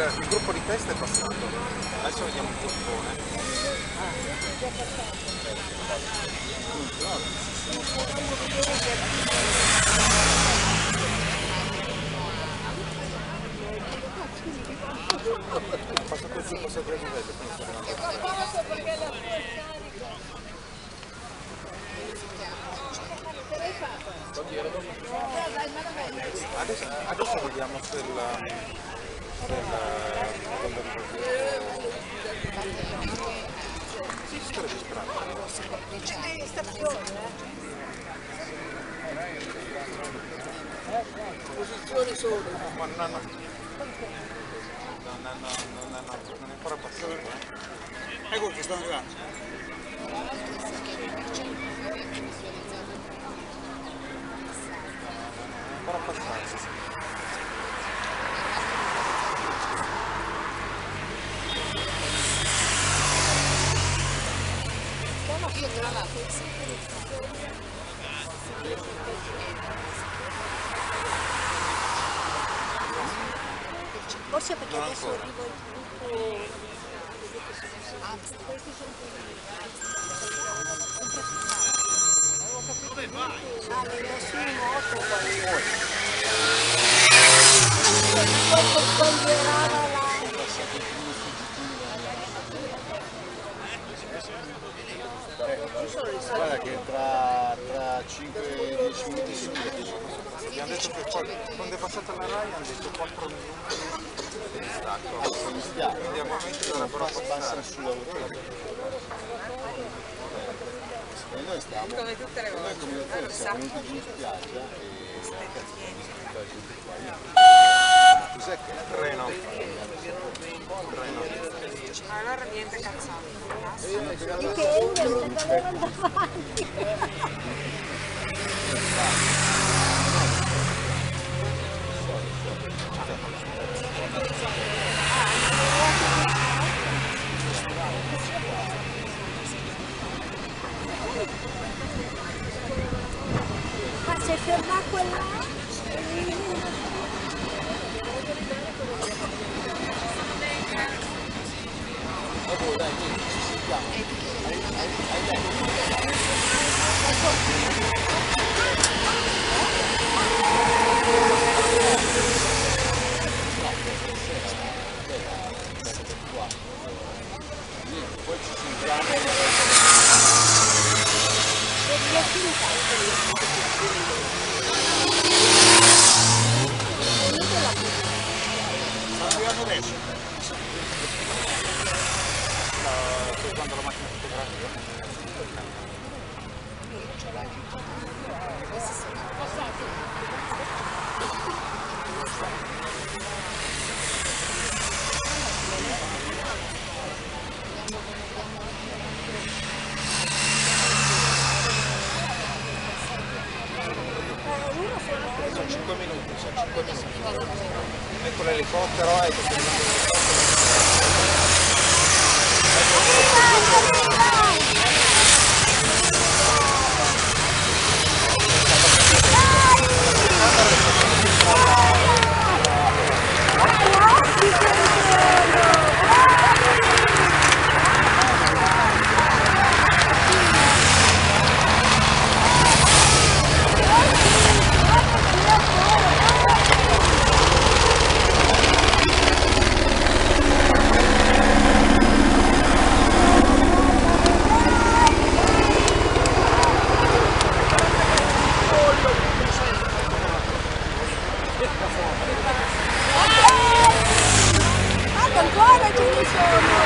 il gruppo di testa è passato. Adesso vediamo il gruppone. Ha passato il gruppo segreto livello, quindi sto adesso vediamo se si sta registrando. Posizioni solo. Ma non è ancora passato. Ecco che stanno arrivando. Ancora passato. Forse perché adesso arrivo il gruppo. Guarda che tra 5-10 minuti si Abbiamo detto che quando è passata la RAI hanno detto 4 minuti di distacco. Quindi al momento dovrebbero passare sull'Europa. E noi stiamo, come tutte le volte, siamo venuti giù in spiaggia e cos'è che è? Treno. Allora niente cazzate. Ma se ferma quella? Dopo dai, ci sentiamo. Poi ci sentiamo. Stanno arrivando adesso. Sto usando la macchina fotografica. Sono 5 minuti. Ecco l'elicottero, ecco Ancora ce ne sono!